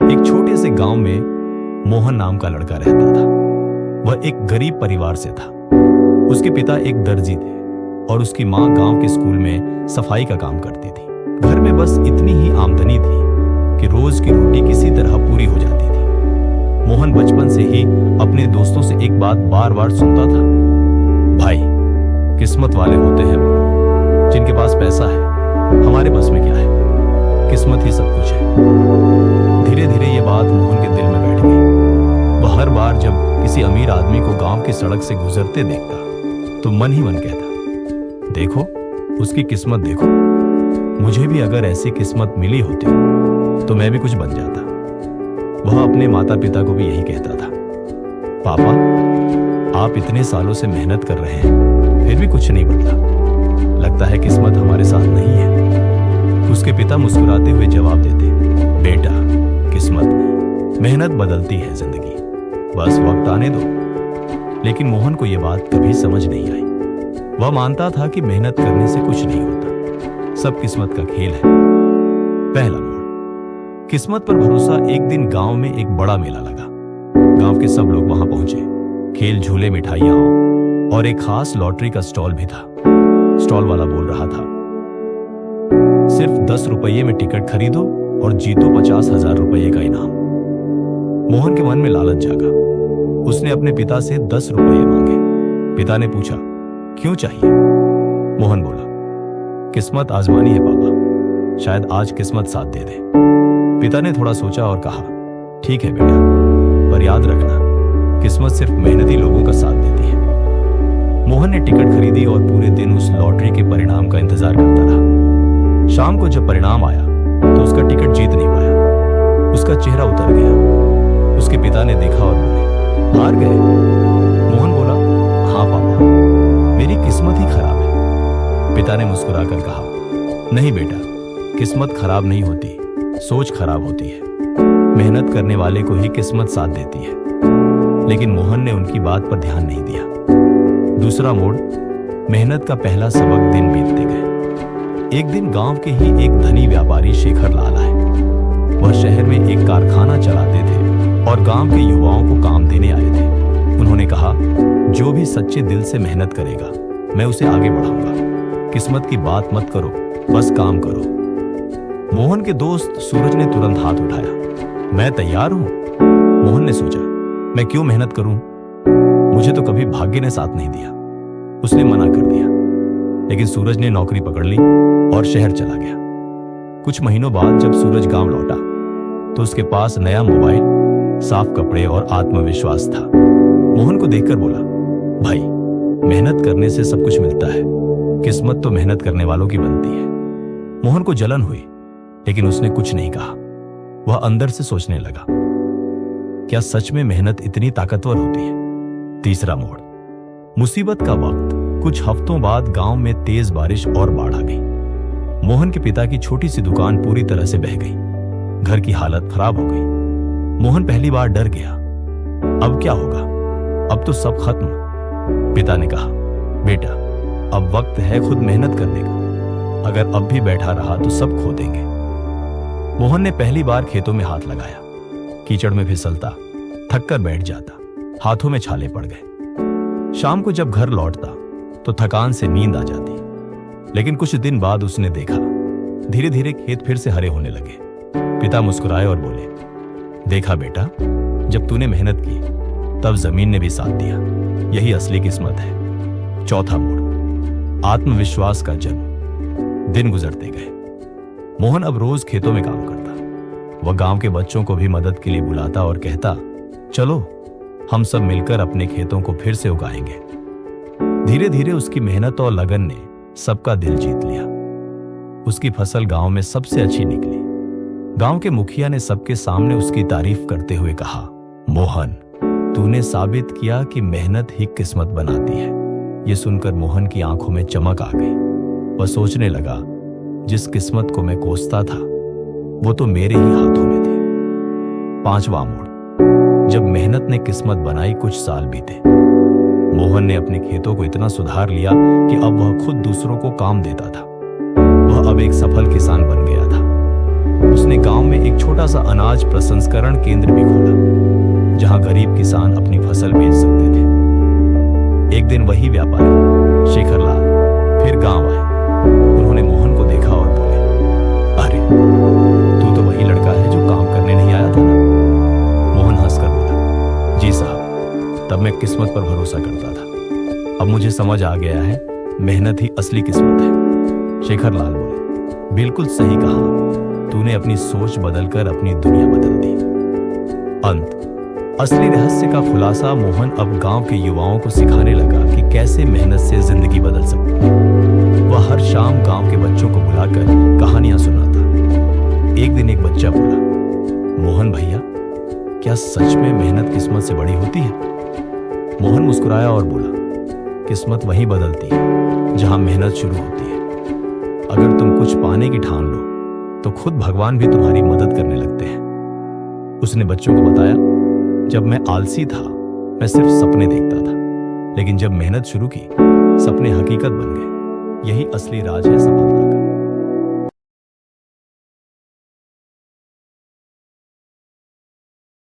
एक छोटे से गांव में मोहन नाम का लड़का रहता था। वह एक गरीब परिवार से था। उसके पिता एक दर्जी थे और उसकी मां गांव के स्कूल में सफाई का काम करती थी। घर में बस इतनी ही आमदनी थी कि रोज की रोटी किसी तरह पूरी हो जाती थी। मोहन बचपन से ही अपने दोस्तों से एक बात बार बार सुनता था, भाई किस्मत वाले होते हैं वो जिनके पास पैसा है, हमारे बस में क्या है, किस्मत ही सब कुछ है। धीरे धीरे ये बात मोहन के दिल में बैठ गई। वह हर बार जब किसी अमीर आदमी को गांव की सड़क से गुजरते देखता तो मन ही मन कहता, देखो उसकी किस्मत देखो, मुझे भी अगर ऐसी किस्मत मिली होती तो मैं भी कुछ बन जाता। वह अपने माता पिता को भी यही कहता था, पापा आप इतने सालों से मेहनत कर रहे हैं फिर भी कुछ नहीं बनता, लगता है किस्मत हमारे साथ नहीं है। उसके पिता मुस्कुराते हुए जवाब देते, बेटा किस्मत नहीं, मेहनत बदलती है जिंदगी, बस वक्त आने दो। लेकिन मोहन को यह बात कभी समझ नहीं आई। वह मानता था कि मेहनत करने से कुछ नहीं होता, सब किस्मत का खेल है। पहला मोड़, किस्मत पर भरोसा। एक दिन गांव में एक बड़ा मेला लगा। गांव के सब लोग वहां पहुंचे। खेल, झूले, मिठाइयां और एक खास लॉटरी का स्टॉल भी था। स्टॉल वाला बोल रहा था, सिर्फ 10 रुपये में टिकट खरीदो और जीतो 50,000 रुपये का इनाम। मोहन के मन में लालच जागा। उसने अपने पिता से 10 रुपये मांगे। पिता ने पूछा, क्यों चाहिए? मोहन बोला, किस्मत आजमानी है पापा, शायद आज किस्मत साथ दे दे। पिता ने थोड़ा सोचा और कहा, ठीक है बेटा, पर याद रखना किस्मत सिर्फ मेहनती लोगों का साथ देती है। मोहन ने टिकट खरीदी और पूरे दिन उस लॉटरी के परिणाम का इंतजार करता रहा। शाम को जब परिणाम आया तो उसका टिकट जीत नहीं पाया। उसका चेहरा उतर गया। उसके पिता ने देखा और बोले, हार गए? मोहन बोला, हाँ पापा, मेरी किस्मत ही खराब है। पिता ने मुस्कुराकर कहा, नहीं बेटा, किस्मत खराब नहीं होती, सोच खराब होती है। मेहनत करने वाले को ही किस्मत साथ देती है। लेकिन मोहन ने उनकी बात पर ध्यान नहीं दिया। दूसरा मोड़, मेहनत का पहला सबक। दिन बीतते गए। एक दिन गांव के ही एक धनी व्यापारी शेखर लाल आए। वह शहर में एक कारखाना चलाते थे और गांव के युवाओं को काम देने आए थे। उन्होंने कहा, जो भी सच्चे दिल से मेहनत करेगा मैं उसे आगे बढ़ाऊंगा। किस्मत की बात मत करो, बस काम करो। मोहन के दोस्त सूरज ने तुरंत हाथ उठाया, मैं तैयार हूं। मोहन ने सोचा, मैं क्यों मेहनत करूं, मुझे तो कभी भाग्य ने साथ नहीं दिया। उसने मना कर दिया। लेकिन सूरज ने नौकरी पकड़ ली और शहर चला गया। कुछ महीनों बाद जब सूरज गांव लौटा तो उसके पास नया मोबाइल, साफ कपड़े और आत्मविश्वास था। मोहन को देखकर बोला, भाई मेहनत करने से सब कुछ मिलता है, किस्मत तो मेहनत करने वालों की बनती है। मोहन को जलन हुई लेकिन उसने कुछ नहीं कहा। वह अंदर से सोचने लगा, क्या सच में मेहनत इतनी ताकतवर होती है? तीसरा मोड़, मुसीबत का वक्त। कुछ हफ्तों बाद गांव में तेज बारिश और बाढ़ आ गई। मोहन के पिता की छोटी सी दुकान पूरी तरह से बह गई। घर की हालत खराब हो गई। मोहन पहली बार डर गया, अब क्या होगा, अब तो सब खत्म। पिता ने कहा, बेटा अब वक्त है खुद मेहनत करने का, अगर अब भी बैठा रहा तो सब खो देंगे। मोहन ने पहली बार खेतों में हाथ लगाया। कीचड़ में फिसलता, थककर बैठ जाता, हाथों में छाले पड़ गए। शाम को जब घर लौटता तो थकान से नींद आ जाती। लेकिन कुछ दिन बाद उसने देखा, धीरे धीरे खेत फिर से हरे होने लगे। पिता मुस्कुराए और बोले, देखा बेटा, जब तूने मेहनत की तब जमीन ने भी साथ दिया, यही असली किस्मत है। चौथा मोड़, आत्मविश्वास का जन्म। दिन गुजरते गए। मोहन अब रोज खेतों में काम करता। वह गांव के बच्चों को भी मदद के लिए बुलाता और कहता, चलो हम सब मिलकर अपने खेतों को फिर से उगाएंगे। धीरे धीरे उसकी मेहनत और लगन ने सबका दिल जीत लिया। उसकी फसल गांव में सबसे अच्छी निकली। गांव के मुखिया ने सबके सामने उसकी तारीफ करते हुए कहा, मोहन तूने साबित किया कि मेहनत ही किस्मत बनाती है। यह सुनकर मोहन की आंखों में चमक आ गई। वह सोचने लगा, जिस किस्मत को मैं कोसता था वो तो मेरे ही हाथों में थी। पांचवा मोड़, जब मेहनत ने किस्मत बनाई। कुछ साल बीते। मोहन ने अपने खेतों को इतना सुधार लिया कि अब वह खुद दूसरों को काम देता था। वह अब एक सफल किसान बन गया था। उसने गांव में एक छोटा सा अनाज प्रसंस्करण केंद्र भी खोला, जहां गरीब किसान अपनी फसल बेच सकते थे। एक दिन वही व्यापारी शेखरलाल फिर गांव आए। उन्होंने मोहन को देखा और बोले, अरे तू तो वही लड़का है जो काम करने नहीं आया था ना? मोहन हंसकर बोला, जी साहब, तब मैं किस्मत पर भरोसा करता था, अब मुझे समझ आ गया है मेहनत ही असली किस्मत है। शेखरलाल बोले, बिल्कुल सही कहा, तूने अपनी सोच बदलकर अपनी दुनिया बदल दी। अंत। असली रहस्य का खुलासा मोहन अब गांव के युवाओं को सिखाने लगा कि कैसे मेहनत से जिंदगी बदल सकती है। वह हर शाम गांव के बच्चों को बुलाकर कहानियां सुनाता। एक दिन एक बच्चा बोला, मोहन भैया, क्या सच में मेहनत किस्मत से बड़ी होती है? मोहन मुस्कुराया और बोला, किस्मत वहीं बदलती है जहां मेहनत शुरू होती है। अगर तुम कुछ पाने की ठान लो तो खुद भगवान भी तुम्हारी मदद करने लगते हैं। उसने बच्चों को बताया, जब मैं आलसी था मैं सिर्फ सपने देखता था, लेकिन जब मेहनत शुरू की सपने हकीकत बन गए। यही असली राज है सफलता।